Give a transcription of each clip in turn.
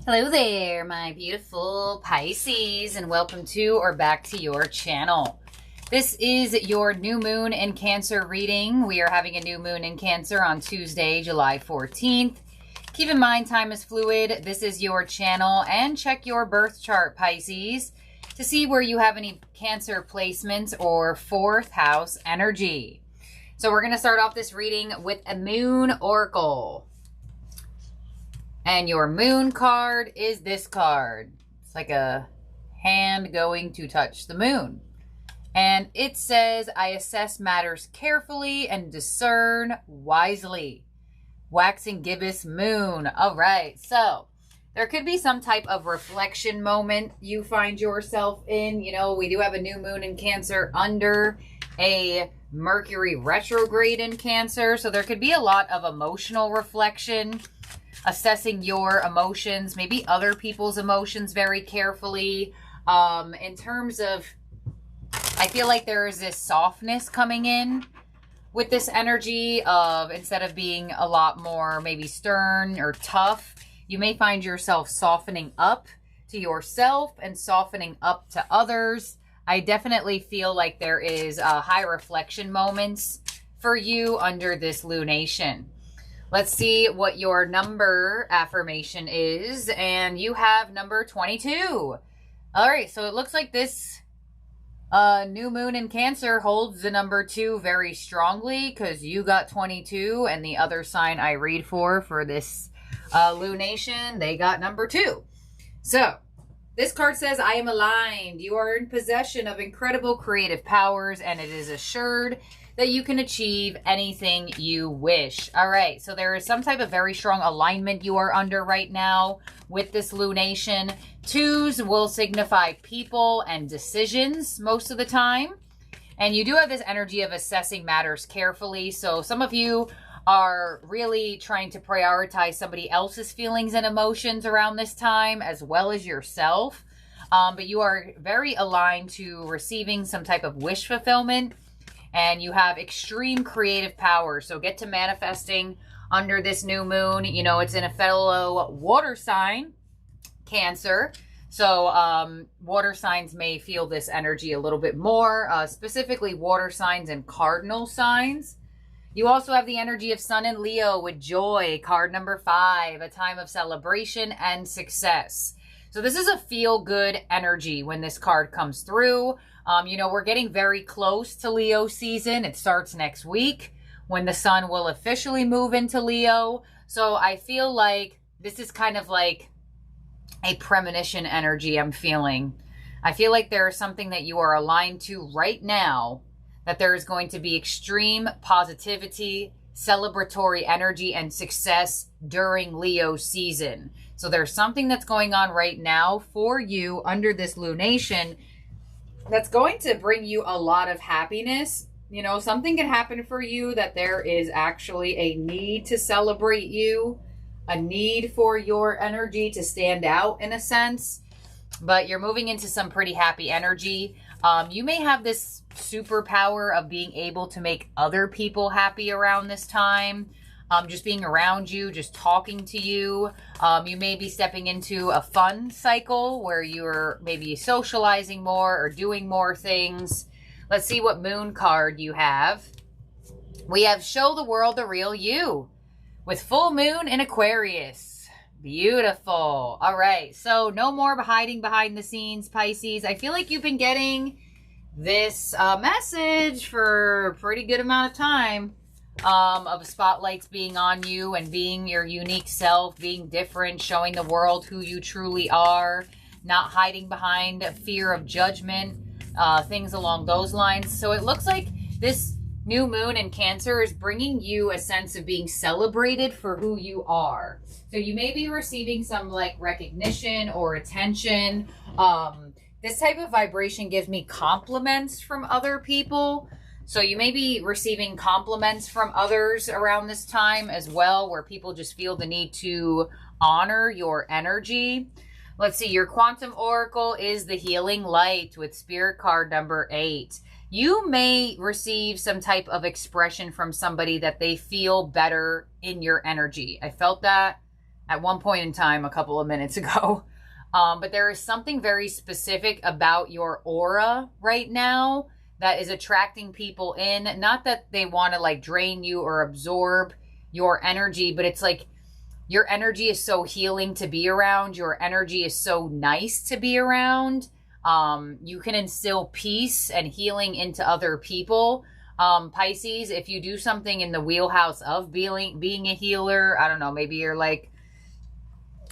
Hello there, my beautiful Pisces, and welcome to or back to your channel. This is your new moon in Cancer reading. We are having a new moon in Cancer on Tuesday, July 14th. Keep in mind, time is fluid. This is your channel, and check your birth chart, Pisces, to see where you have any Cancer placements or fourth house energy. So we're going to start off this reading with a moon oracle. And your moon card is this card. It's like a hand going to touch the moon. And it says, I assess matters carefully and discern wisely. Waxing gibbous moon. All right. So there could be some type of reflection moment you find yourself in. You know, we do have a new moon in Cancer under a Mercury retrograde in Cancer. So there could be a lot of emotional reflection, assessing your emotions, maybe other people's emotions very carefully. In terms of, I feel like there is this softness coming in with this energy of, instead of being a lot more maybe stern or tough, you may find yourself softening up to yourself and softening up to others. I definitely feel like there is high reflection moments for you under this lunation. Let's see what your number affirmation is. And you have number 22. All right, so it looks like this new moon in Cancer holds the number 2 very strongly, because you got 22, and the other sign I read for this lunation, they got number 2. So this card says, I am aligned. You are in possession of incredible creative powers, and it is assured that you can achieve anything you wish. All right, so there is some type of very strong alignment you are under right now with this lunation. 2s will signify people and decisions most of the time. And you do have this energy of assessing matters carefully. So some of you are really trying to prioritize somebody else's feelings and emotions around this time, as well as yourself. But you are very aligned to receiving some type of wish fulfillment. And you have extreme creative power. So get to manifesting under this new moon. You know, it's in a fellow water sign, Cancer. So water signs may feel this energy a little bit more, specifically water signs and cardinal signs. You also have the energy of Sun and Leo with joy, card number 5, a time of celebration and success. So this is a feel-good energy when this card comes through. You know, we're getting very close to Leo season. It starts next week when the sun will officially move into Leo. So I feel like this is kind of like a premonition energy I'm feeling. I feel like there is something that you are aligned to right now, that there is going to be extreme positivity, celebratory energy, and success during Leo season. So there's something that's going on right now for you under this lunation that's going to bring you a lot of happiness. You know, something can happen for you that there is actually a need to celebrate you, a need for your energy to stand out in a sense, but you're moving into some pretty happy energy. You may have this superpower of being able to make other people happy around this time. Just being around you, just talking to you. You may be stepping into a fun cycle where you're maybe socializing more or doing more things. Let's see what moon card you have. We have Show the World the Real You with full moon in Aquarius. Beautiful. All right, so no more hiding behind the scenes, Pisces. I feel like you've been getting this message for a pretty good amount of time. Of spotlights being on you and being your unique self, being different, showing the world who you truly are, not hiding behind fear of judgment, things along those lines. So it looks like this new moon in Cancer is bringing you a sense of being celebrated for who you are. So you may be receiving some like recognition or attention. This type of vibration gives me compliments from other people. So you may be receiving compliments from others around this time as well, where people just feel the need to honor your energy. Let's see, your quantum oracle is the Healing Light with spirit card number 8. You may receive some type of expression from somebody that they feel better in your energy. I felt that at one point in time a couple of minutes ago. But there is something very specific about your aura right now that is attracting people in. Not that they want to like drain you or absorb your energy, but it's like your energy is so healing to be around. Your energy is so nice to be around. You can instill peace and healing into other people. Pisces, if you do something in the wheelhouse of being a healer, I don't know, maybe you're like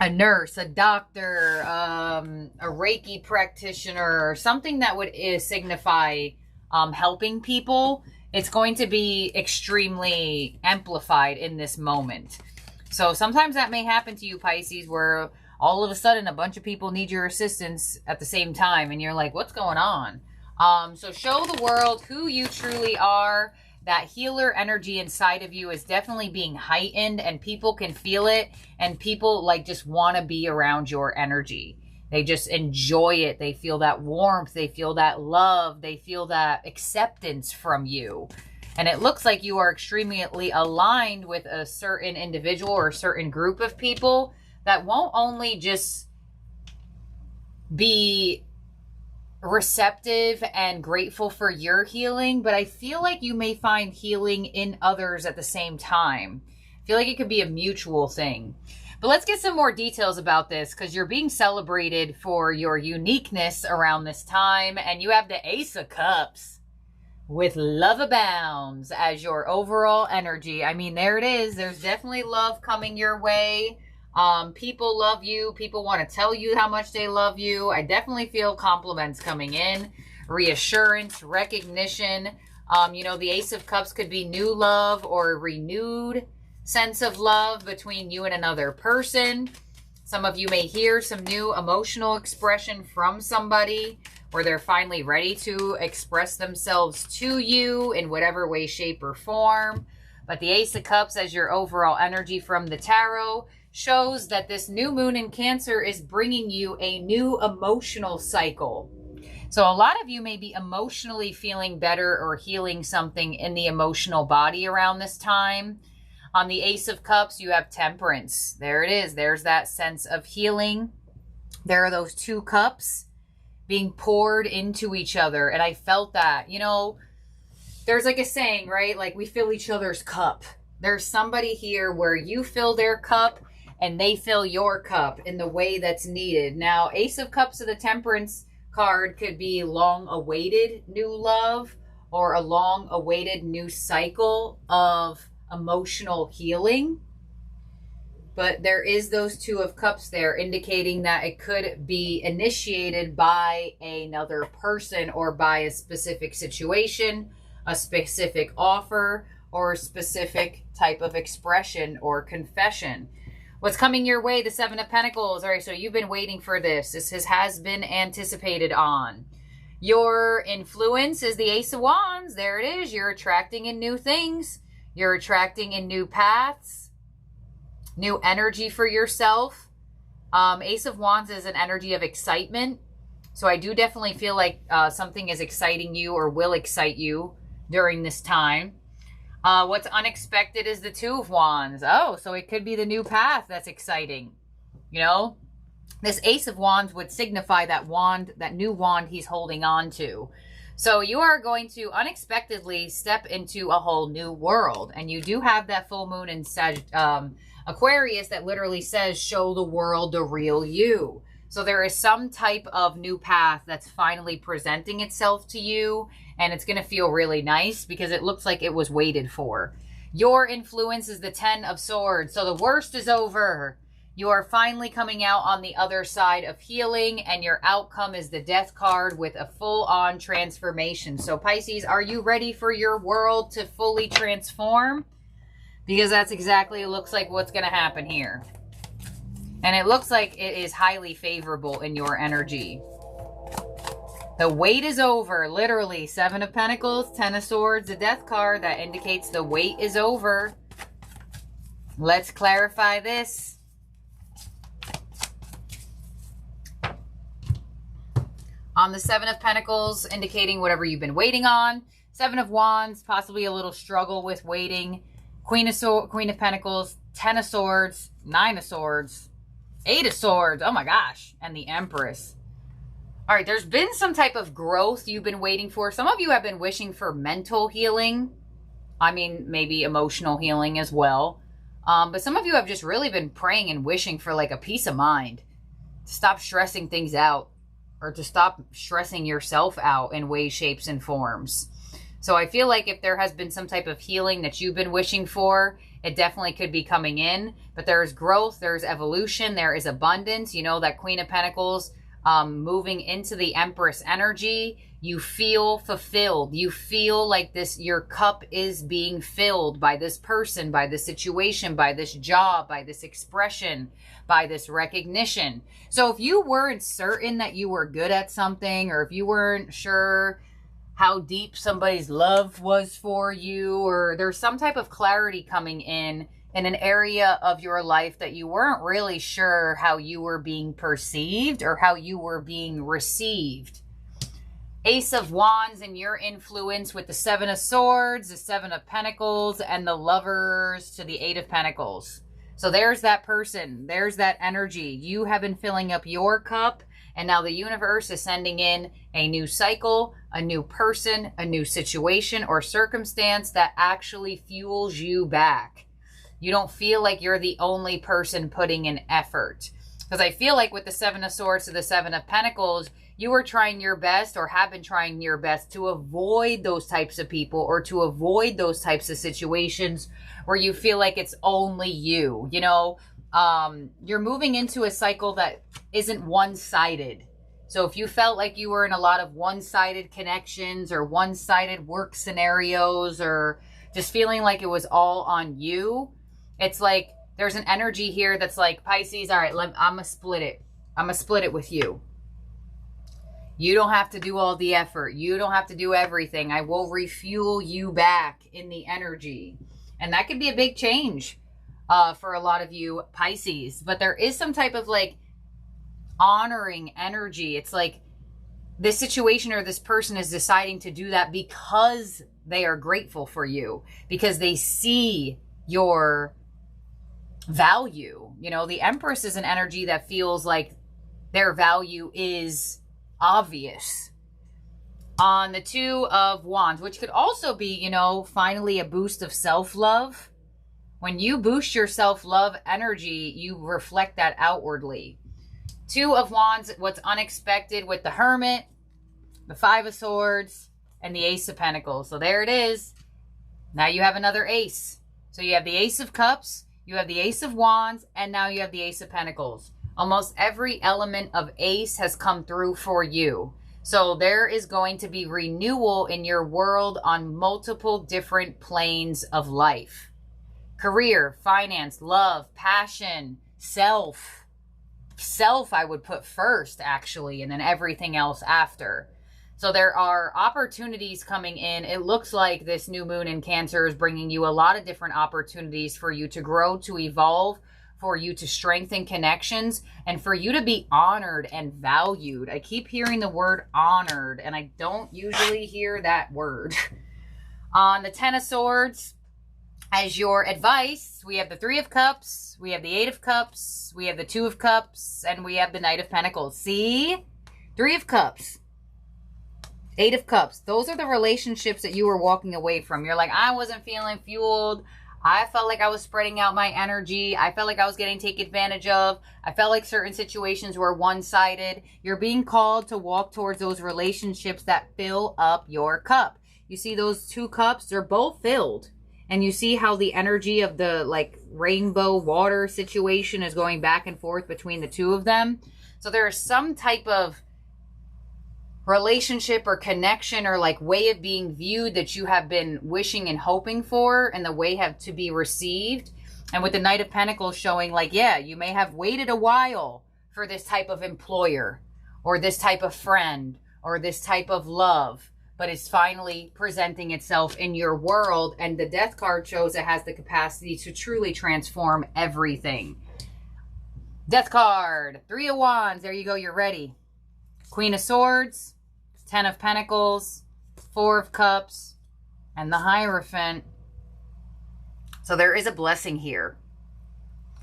a nurse, a doctor, a Reiki practitioner, something that would signify helping people, it's going to be extremely amplified in this moment. So sometimes that may happen to you, Pisces, where all of a sudden a bunch of people need your assistance at the same time, and you're like, what's going on? So show the world who you truly are. That healer energy inside of you is definitely being heightened, and people can feel it, and people like just want to be around your energy. They just enjoy it. They feel that warmth. They feel that love. They feel that acceptance from you. And it looks like you are extremely aligned with a certain individual or a certain group of people that won't only just be receptive and grateful for your healing, but I feel like you may find healing in others at the same time. I feel like it could be a mutual thing. But let's get some more details about this, because you're being celebrated for your uniqueness around this time, and you have the Ace of Cups with love abounds as your overall energy. I mean, there it is. There's definitely love coming your way. People love you. People want to tell you how much they love you. I definitely feel compliments coming in, reassurance, recognition. You know, the Ace of Cups could be new love or a renewed sense of love between you and another person. Some of you may hear some new emotional expression from somebody, where they're finally ready to express themselves to you in whatever way, shape, or form. But the Ace of Cups as your overall energy from the tarot shows that this new moon in Cancer is bringing you a new emotional cycle. So a lot of you may be emotionally feeling better or healing something in the emotional body around this time. On the Ace of Cups, you have Temperance. There it is. There's that sense of healing. There are those two cups being poured into each other. And I felt that, you know, there's like a saying, right? Like, we fill each other's cup. There's somebody here where you fill their cup and they fill your cup in the way that's needed. Now, Ace of Cups of the Temperance card could be long-awaited new love or a long-awaited new cycle of emotional healing. But there is those Two of Cups there, indicating that it could be initiated by another person or by a specific situation, a specific offer, or a specific type of expression or confession. What's coming your way? The Seven of Pentacles. All right, so you've been waiting for this. This has been anticipated on. Your influence is the Ace of Wands. There it is. You're attracting in new things. You're attracting in new paths, new energy for yourself. Ace of Wands is an energy of excitement. So I do definitely feel like something is exciting you or will excite you during this time. What's unexpected is the Two of Wands. Oh, so it could be the new path that's exciting. You know, this Ace of Wands would signify that wand, that new wand he's holding on to. So you are going to unexpectedly step into a whole new world. And you do have that full moon in Aquarius that literally says, show the world the real you. So there is some type of new path that's finally presenting itself to you. And it's going to feel really nice because it looks like it was waited for. Your influence is the Ten of Swords. So the worst is over. You are finally coming out on the other side of healing, and your outcome is the Death card with a full-on transformation. So Pisces, are you ready for your world to fully transform? Because that's exactly, it looks like what's going to happen here. And it looks like it is highly favorable in your energy. The wait is over, literally. Seven of Pentacles, Ten of Swords, the Death card. That indicates the wait is over. Let's clarify this. On the Seven of Pentacles, indicating whatever you've been waiting on. Seven of Wands, possibly a little struggle with waiting. Queen of Pentacles, Ten of Swords, Nine of Swords, Eight of Swords. Oh my gosh. And the Empress. All right, there's been some type of growth you've been waiting for. Some of you have been wishing for mental healing. I mean, maybe emotional healing as well. But some of you have just really been praying and wishing for like a peace of mind. To stop stressing things out. Or to stop stressing yourself out in ways, shapes, and forms. So I feel like if there has been some type of healing that you've been wishing for, it definitely could be coming in. But there's growth, there's evolution, there is abundance. You know, that Queen of Pentacles moving into the Empress energy, you feel fulfilled. You feel like your cup is being filled by this person, by this situation, by this job, by this expression, by this recognition. So if you weren't certain that you were good at something, or if you weren't sure how deep somebody's love was for you, or there's some type of clarity coming in an area of your life that you weren't really sure how you were being perceived or how you were being received. Ace of Wands and your influence with the Seven of Swords, the Seven of Pentacles, and the Lovers to the Eight of Pentacles. So there's that person. There's that energy. You have been filling up your cup, and now the universe is sending in a new cycle, a new person, a new situation or circumstance that actually fuels you back. You don't feel like you're the only person putting in effort. Because I feel like with the Seven of Swords to the Seven of Pentacles, you were trying your best or have been trying your best to avoid those types of people or to avoid those types of situations where you feel like it's only you. You know, you're moving into a cycle that isn't one-sided. So if you felt like you were in a lot of one-sided connections or one-sided work scenarios or just feeling like it was all on you, it's like there's an energy here that's like, Pisces, all right, I'm going to split it. I'm going to split it with you. You don't have to do all the effort. You don't have to do everything. I will refuel you back in the energy. And that could be a big change for a lot of you Pisces. But there is some type of like honoring energy. It's like this situation or this person is deciding to do that because they are grateful for you. Because they see your value. You know, the Empress is an energy that feels like their value is obvious. On the Two of Wands, which could also be, you know, finally a boost of self-love. When you boost your self-love energy, you reflect that outwardly. Two of Wands, what's unexpected with the Hermit, the Five of Swords, and the Ace of Pentacles. So there it is. Now you have another ace. So you have the Ace of Cups, you have the Ace of Wands, and now you have the Ace of Pentacles. Almost every element of ace has come through for you. So there is going to be renewal in your world on multiple different planes of life. Career, finance, love, passion, self. Self I would put first, actually, and then everything else after. So there are opportunities coming in. It looks like this new moon in Cancer is bringing you a lot of different opportunities for you to grow, to evolve, for you to strengthen connections, and for you to be honored and valued. I keep hearing the word honored, and I don't usually hear that word. On the Ten of Swords, as your advice, we have the Three of Cups, we have the Eight of Cups, we have the Two of Cups, and we have the Knight of Pentacles. See? Three of Cups. Eight of Cups. Those are the relationships that you were walking away from. You're like, I wasn't feeling fueled. I felt like I was spreading out my energy. I felt like I was getting taken advantage of. I felt like certain situations were one-sided. You're being called to walk towards those relationships that fill up your cup. You see those two cups? They're both filled. And you see how the energy of the like rainbow water situation is going back and forth between the two of them. So there is some type of relationship or connection or like way of being viewed that you have been wishing and hoping for, and the way have to be received. And with the Knight of Pentacles showing like, yeah, you may have waited a while for this type of employer or this type of friend or this type of love, but it's finally presenting itself in your world. And the Death card shows it has the capacity to truly transform everything. Death card, Three of Wands. There you go. You're ready. Queen of Swords, Ten of Pentacles, Four of Cups, and the Hierophant. So there is a blessing here.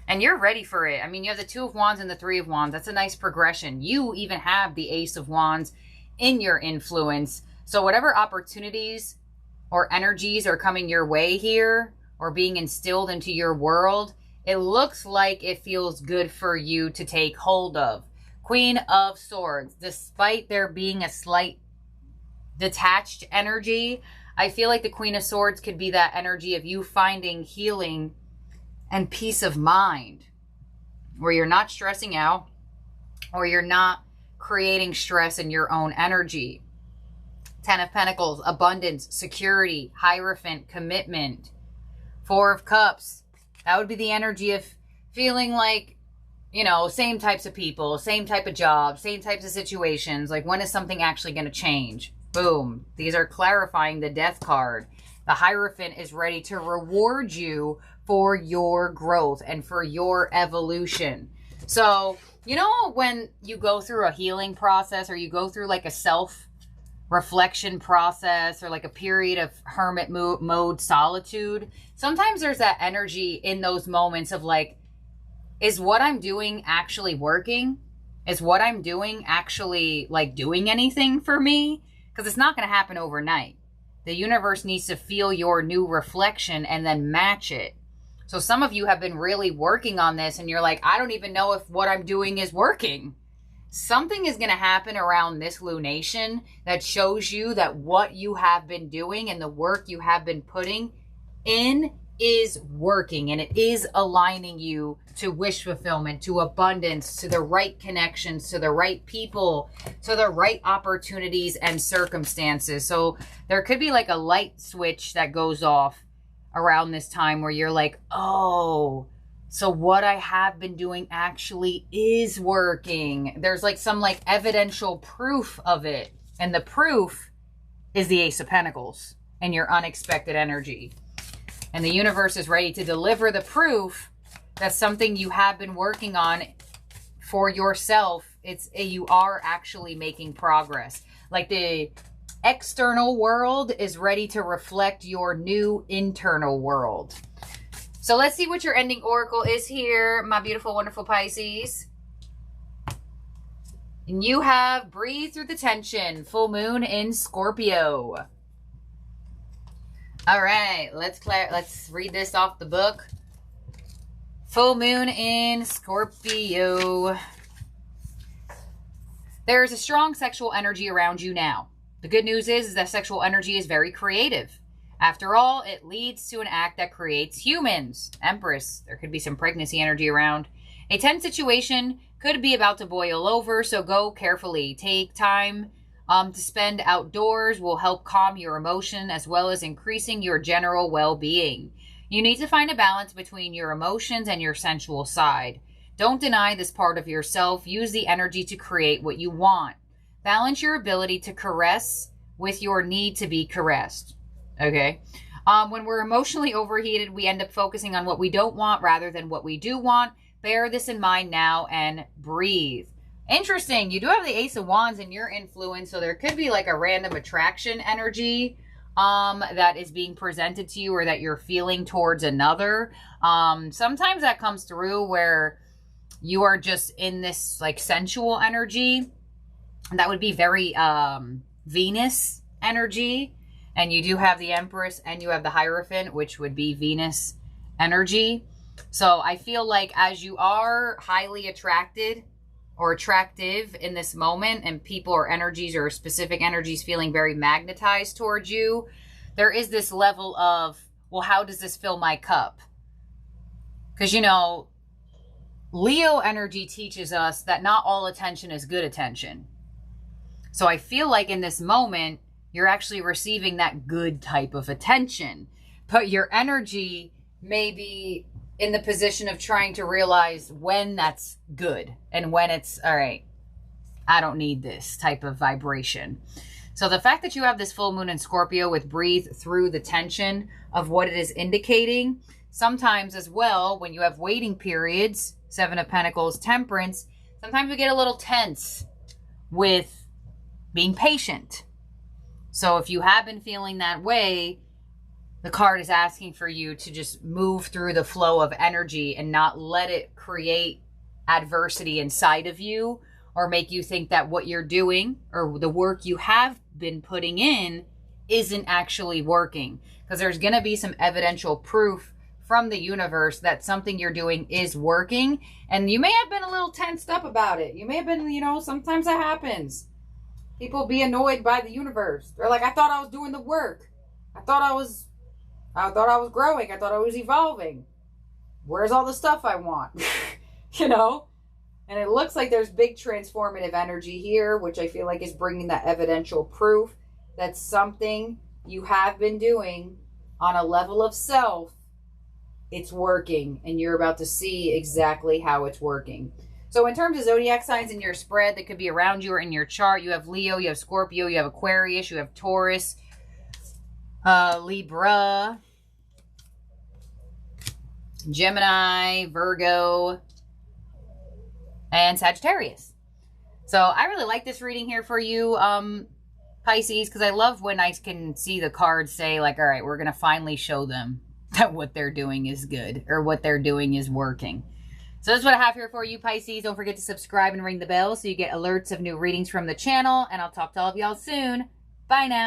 And you're ready for it. I mean, you have the Two of Wands and the Three of Wands. That's a nice progression. You even have the Ace of Wands in your influence. So whatever opportunities or energies are coming your way here or being instilled into your world, it looks like it feels good for you to take hold of. Queen of Swords, despite there being a slight detached energy, I feel like the Queen of Swords could be that energy of you finding healing and peace of mind, where you're not stressing out or you're not creating stress in your own energy. Ten of Pentacles, abundance, security, Hierophant, commitment. Four of Cups, that would be the energy of feeling like, you know, same types of people, same type of job, same types of situations. Like, when is something actually going to change? Boom. These are clarifying the Death card. The Hierophant is ready to reward you for your growth and for your evolution. So, you know, when you go through a healing process or you go through like a self-reflection process or like a period of hermit mode solitude, sometimes there's that energy in those moments of like, is what I'm doing actually working? Is what I'm doing actually like doing anything for me? Because it's not going to happen overnight. The universe needs to feel your new reflection and then match it. So some of you have been really working on this and you're like, I don't even know if what I'm doing is working. Something is going to happen around this lunation that shows you that what you have been doing and the work you have been putting in is working, and it is aligning you to wish fulfillment, to abundance, to the right connections, to the right people, to the right opportunities and circumstances. So there could be like a light switch that goes off around this time where you're like, oh, so what I have been doing actually is working. There's like some like evidential proof of it. And the proof is the Ace of Pentacles and your unexpected energy. And the universe is ready to deliver the proof that something you have been working on for yourself, you are actually making progress. Like the external world is ready to reflect your new internal world. So let's see what your ending oracle is here, my beautiful, wonderful Pisces. And you have breathe through the tension, full moon in Scorpio. All right, let's read this off the book. Full moon in Scorpio. There is a strong sexual energy around you now. The good news is that sexual energy is very creative. After all, it leads to an act that creates humans. Empress, there could be some pregnancy energy around. A tense situation could be about to boil over, so go carefully. Take time to spend outdoors will help calm your emotion as well as increasing your general well-being. You need to find a balance between your emotions and your sensual side. Don't deny this part of yourself. Use the energy to create what you want. Balance your ability to caress with your need to be caressed. Okay? When we're emotionally overheated, we end up focusing on what we don't want rather than what we do want. Bear this in mind now and breathe. Interesting. You do have the Ace of Wands in your influence, so there could be like a random attraction energy that is being presented to you or that you're feeling towards another. Sometimes that comes through where you are just in this like sensual energy. That would be very Venus energy. And you do have the Empress and you have the Hierophant, which would be Venus energy. So I feel like as you are highly attracted or attractive in this moment and people or energies or specific energies feeling very magnetized towards you, there is this level of, well, how does this fill my cup? Because, you know, Leo energy teaches us that not all attention is good attention. So I feel like in this moment, you're actually receiving that good type of attention. But your energy may be in the position of trying to realize when that's good and when it's, all right, I don't need this type of vibration. So the fact that you have this full moon in Scorpio with breathe through the tension of what it is indicating, sometimes as well, when you have waiting periods, Seven of Pentacles, Temperance, sometimes we get a little tense with being patient. So if you have been feeling that way, the card is asking for you to just move through the flow of energy and not let it create adversity inside of you or make you think that what you're doing or the work you have been putting in isn't actually working. Because there's going to be some evidential proof from the universe that something you're doing is working. And you may have been a little tensed up about it. You may have been, you know, sometimes that happens. People be annoyed by the universe. They're like, I thought I was doing the work. I thought I was growing. I thought I was evolving. Where's all the stuff I want? You know? And it looks like there's big transformative energy here, which I feel like is bringing that evidential proof that something you have been doing on a level of self, it's working. And you're about to see exactly how it's working. So in terms of zodiac signs in your spread that could be around you or in your chart, you have Leo, you have Scorpio, you have Aquarius, you have Taurus, Libra, Gemini, Virgo, and Sagittarius. So I really like this reading here for you, Pisces, because I love when I can see the cards say, like, all right, we're going to finally show them that what they're doing is good or what they're doing is working. So that's what I have here for you, Pisces. Don't forget to subscribe and ring the bell so you get alerts of new readings from the channel. And I'll talk to all of y'all soon. Bye now.